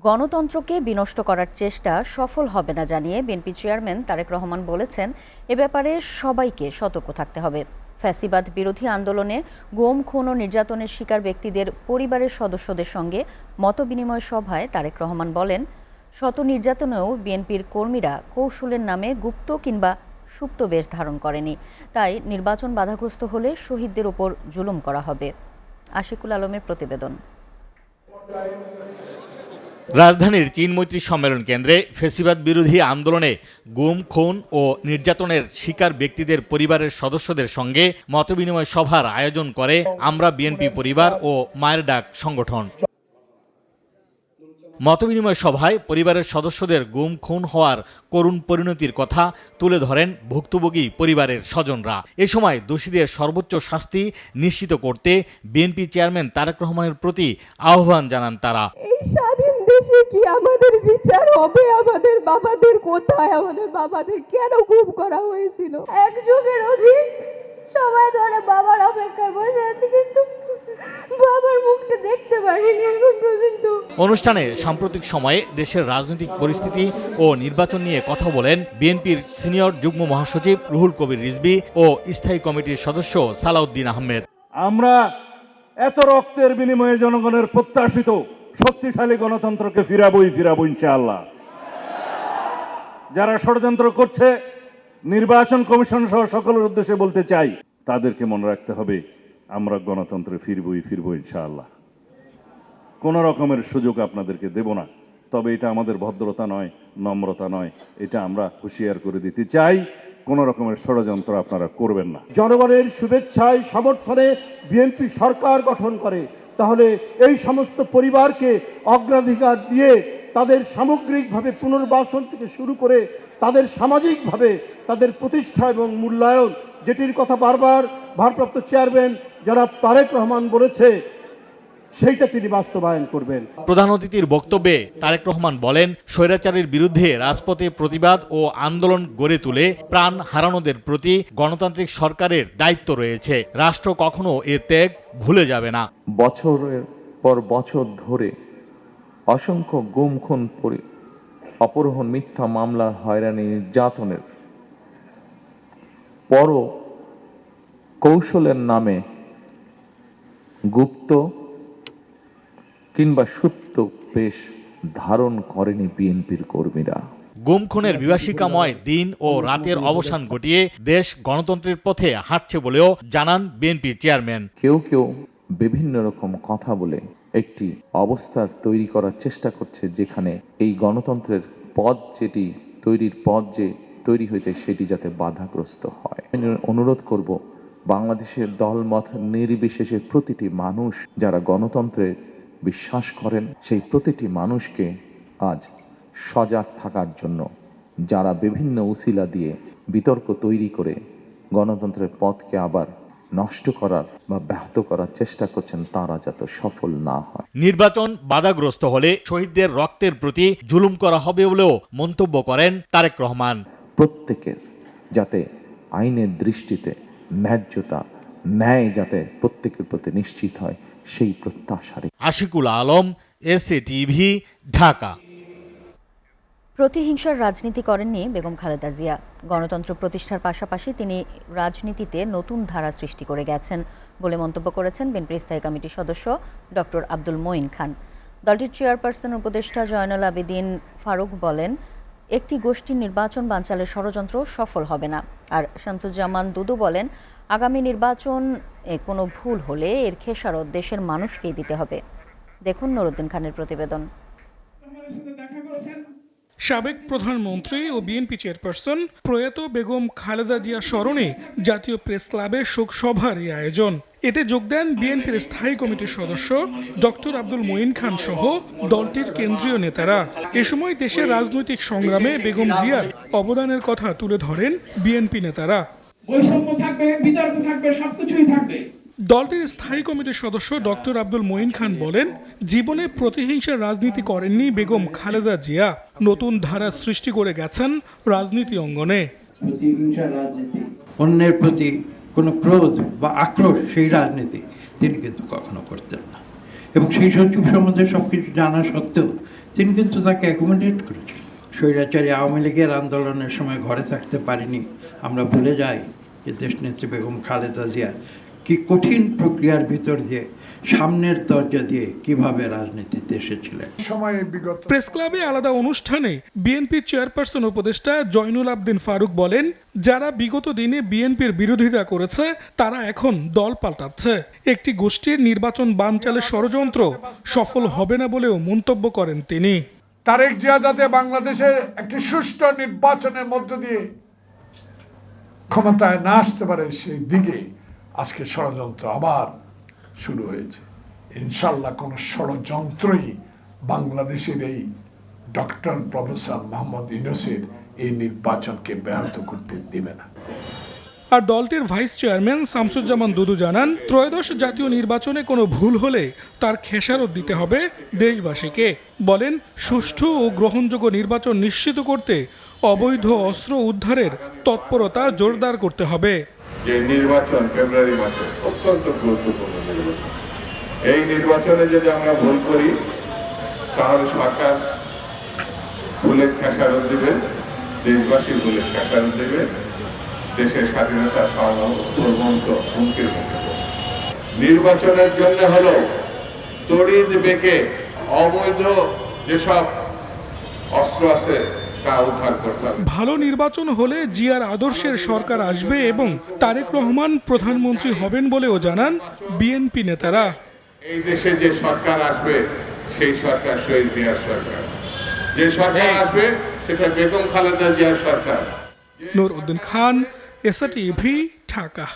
গণতন্ত্রকে বিনষ্ট করার চেষ্টা সফল হবে না জানিয়ে বিএনপি চেয়ারম্যান তারেক রহমান বলেছেন, এ ব্যাপারে সবাইকে সতর্ক থাকতে হবে। ফ্যাসিবাদ বিরোধী আন্দোলনে গুম, খুন ও নির্যাতনের শিকার ব্যক্তিদের পরিবারের সদস্যদের সঙ্গে মতবিনিময় সভায় তারেক রহমান বলেন, শত নির্যাতনেও বিএনপির কর্মীরা কৌশলের নামে গুপ্ত কিংবা সুপ্ত বেশ ধারণ করেনি। তাই নির্বাচন বাধাগ্রস্ত হলে শহীদদের ওপর জুলুম করা হবে। আশিকুল আলমের প্রতিবেদন। রাজধানীর চীন মৈত্রী সম্মেলন কেন্দ্রে ফ্যাসিবাদ বিরোধী আন্দোলনে গুম, খুন ও নির্যাতনের শিকার ব্যক্তিদের পরিবারের সদস্যদের সঙ্গে মতবিনিময় সভার আয়োজন করে আমরা বিএনপি পরিবার ও মায়ের ডাক সংগঠন। মতবিনিময় সভায় পরিবারের সদস্যদের গুম, খুন হওয়ার করুণ পরিণতির কথা তুলে ধরেন ভুক্তভোগী পরিবারের স্বজনরা। এ সময় দোষীদের সর্বোচ্চ শাস্তি নিশ্চিত করতে বিএনপি চেয়ারম্যান তারেক রহমানের প্রতি আহ্বান জানান তারা। এই স্বাধীন দেশে কি আমাদের বিচার হবে? আমাদের বাবাদের কোথায়? আমাদের বাবাদের কেন গুম করা হয়েছিল? এক যুগের অধিক সময় ধরে বাবার অপেক্ষায় বসে আছি, কিন্তু বাবার মুখটা দেখতে পারিনি এখন পর্যন্ত। অনুষ্ঠানে সাম্প্রতিক সময়ে দেশের রাজনৈতিক পরিস্থিতি ও নির্বাচন নিয়ে কথা বলেন বিএনপির সিনিয়র যুগ্ম মহাসচিব রুহুল কবির রিজভী ও স্থায়ী কমিটির সদস্য সালাউদ্দিন আহমেদ। আমরা এত রক্তের বিনিময়ে জনগণের প্রত্যাশিত শক্তিশালী গণতন্ত্রকে ফিরাবো ইনশাআল্লাহ। যারা ষড়যন্ত্র করছে, নির্বাচন কমিশন সহ সকলের উদ্দেশ্যে বলতে চাই, তাদেরকে মনে রাখতে হবে আমরা গণতন্ত্রে ফিরবো ইনশাআল্লাহ। কোনো রকমের সুযোগ আপনাদেরকে দেব না। তবে এটা আমাদের ভদ্রতা নয়, নম্রতা নয়, এটা আমরা হুঁশিয়ার করে দিতে চাই, কোন রকমের ষড়যন্ত্র আপনারা করবেন না। জনগণের শুভেচ্ছায় সমর্থনে বিএনপি সরকার গঠন করে, তাহলে এই সমস্ত পরিবারকে অগ্রাধিকার দিয়ে তাদের সামগ্রিকভাবে পুনর্বাসন থেকে শুরু করে তাদের সামাজিকভাবে তাদের প্রতিষ্ঠা এবং মূল্যায়ন, যেটির কথা বারবার ভারপ্রাপ্ত চেয়ারম্যান জনাব তারেক রহমান বলেছে, সেইটা তিনি বাস্তবায়ন করবেন। প্রধান অতিথির বক্তব্যে তারেক রহমান বলেন, স্বৈরাচারের বিরুদ্ধে রাজপথে প্রতিবাদ ও আন্দোলন গড়ে তুলে প্রাণ হারানোদের প্রতি গণতান্ত্রিক সরকারের দায়িত্ব রয়েছে। রাষ্ট্র কখনো এর ত্যাগ ভুলে যাবে না। বছরের পর বছর ধরে অসংখ্য গুম, খুন, অপহরণ, মিথ্যা মামলা, হয়রানি, নির্যাতনের পরও কৌশলের নামে গুপ্ত কিংবা সুপ্ত বেশ ধারণ করেনি বিএনপির কর্মীরা। গুম, খুনের বিভীষিকাময় দিন ও রাতের অবসান ঘটিয়ে দেশ গণতন্ত্রের পথে হাঁটছে বলেও জানান বিএনপি চেয়ারম্যান। কেউ কেউ বিভিন্ন রকম কথা বলে একটি অবস্থার তৈরি করার চেষ্টা করছে, যেখানে এই গণতন্ত্রের পথ তৈরির পথ যে তৈরি হয়েছে সেটি যাতে বাধাগ্রস্ত হয়। অনুরোধ করব, বাংলাদেশের দলমত নির্বিশেষে প্রতিটি মানুষ যারা গণতন্ত্রে বিশ্বাস করেন, সেই প্রতিটি মানুষকে আজ সজাগ থাকার জন্য, যারা বিভিন্ন উসিলা দিয়ে বিতর্ক তৈরি করে গণতন্ত্রের পথকে আবার নষ্ট করার বা ব্যাহত করার চেষ্টা করছেন, তারা যাতে সফল না হয়। নির্বাচন বাধাগ্রস্ত হলে শহীদদের রক্তের প্রতি জুলুম করা হবে বলেও মন্তব্য করেন তারেক রহমান। প্রত্যেকের যাতে আইনের দৃষ্টিতে ন্যায় যাতে প্রত্যেকের প্রতি নিশ্চিত হয়, সেই প্রত্যাশারে। আশিকুল আলম, এসএটিভি, ঢাকা। প্রতিহিংসার রাজনীতি করেননি বেগম খালেদা জিয়া। গণতন্ত্র প্রতিষ্ঠার পাশাপাশি তিনি রাজনীতিতে নতুন ধারা সৃষ্টি করে গেছেন বলে মন্তব্য করেছেন বিএনপির স্থায়ী কমিটির সদস্য ডক্টর আব্দুল মঈন খান। দলটির চেয়ারপারসন উপদেষ্টা জয়নুল আবেদিন ফারুক বলেন, একটি গোষ্ঠীর নির্বাচন বানচালের ষড়যন্ত্র সফল হবে না। আর শামসুজ্জামান দুদু বলেন, আগামী নির্বাচন কোনো ভুল হলে এর খেসারত দেশের মানুষকেই দিতে হবে। দেখুন নুরুদ্দিন খানের প্রতিবেদন। সাবেক প্রধানমন্ত্রী ও বিএনপি চেয়ারপারসন প্রয়াত বেগম খালেদা জিয়া স্মরণে জাতীয় প্রেস ক্লাবে শোকসভার এই আয়োজন। এতে যোগ দেন বিএনপির স্থায়ী কমিটির সদস্য ডক্টর আব্দুল মঈন খান সহ দলটির কেন্দ্রীয় নেতারা। এ সময় দেশের রাজনৈতিক সংগ্রামে বেগম জিয়ার অবদানের কথা তুলে ধরেন বিএনপি নেতারা। বৈষম্য থাকবে, বিতর্ক থাকবে, সবকিছুই থাকবে। দলটির স্থায়ী কমিটির সদস্য ডক্টর আব্দুল মঈন খান বলেন, জীবনে প্রতিহিংসার রাজনীতি করেননি বেগম খালেদা জিয়া, নতুন ধারা সৃষ্টি করে গেছেন রাজনীতি অঙ্গনে। অন্যের প্রতি কোনো ক্রোধ বা আক্রোশ, সেই রাজনীতি তিনি কিন্তু কখনো করতেন না, এবং সেই সচিব সম্বন্ধে সবকিছু জানা সত্ত্বেও তিনি কিন্তু তাকে অ্যাকোমোডেট করেছেন। স্বৈরাচারী আওয়ামী লীগের আন্দোলনের সময় ঘরে থাকতে পারিনি, আমরা ভুলে যাই যে দেশনেত্রী বেগম খালেদা জিয়া কি কঠিন প্রক্রিয়ার ভিতর দিয়ে সামনের দরজা দিয়ে কিভাবে রাজনীতিতে এসেছিলেন। প্রেস ক্লাবে আলাদা অনুষ্ঠানে বিএনপির চেয়ারপারসন উপদেষ্টা জয়নুল আবদিন ফারুক বলেন, যারা বিগত দিনে বিএনপির বিরোধিতা করেছে তারা এখন দল পাল্টাচ্ছে। একটি গোষ্ঠীর নির্বাচন বানচালের ষড়যন্ত্র সফল হবে না বলেও মন্তব্য করেন তিনি। তারেক জিয়া যাতে বাংলাদেশে একটি সুষ্ঠু নির্বাচনের মধ্য দিয়ে ক্ষমতায় না আসতে পারে সেই দিকে আজকে ষড়যন্ত্র আবার শুরু হয়েছে। ইনশাল্লাহ কোন ষড়যন্ত্রই বাংলাদেশের এই ডক্টর প্রফেসর মোহাম্মদ ইউনূসের এই নির্বাচনকে ব্যাহত করতে দেবে না। আর দলটির ভাইস চেয়ারম্যান শামসুজ্জামান দুদু জানান, ত্রয়োদশ জাতীয় নির্বাচনে কোনো ভুল হলে তার খেসারত দিতে হবে দেশবাসীকে। বলেন, সুষ্ঠু ও গ্রহণযোগ্য নির্বাচন নিশ্চিত করতে অবৈধ অস্ত্র উদ্ধারের তৎপরতা জোরদার করতে হবে। যে নির্বাচন ফেব্রুয়ারি মাসে অত্যন্ত গুরুত্বপূর্ণ নির্বাচন, এই নির্বাচনে যদি আমরা ভুল করি তাহলে সরকার ভুলের খেসারত দেবে, দেশবাসী ভুলের খেসারত দেবে, দেশের স্বাধীনতা সার্বভৌমত্ব হুমকির মুখে। নির্বাচনের জন্য হলো তড়িৎ বেগে অবৈধ যেসব অস্ত্র আছে তা উদ্ধার করতে হবে। ভালো নির্বাচন হলে জিয়ার আদর্শের সরকার আসবে এবং তারেক রহমান প্রধানমন্ত্রী হবেন বলেও জানান বিএনপি নেতারা। এই দেশে যে সরকার আসবে সেই সরকার শহীদ জিয়ার সরকার, যে সরকার আসবে সেটা বেগম খালেদা জিয়ার সরকার। নূর উদ্দিন খান, এসআরটিভি, ঢাকা।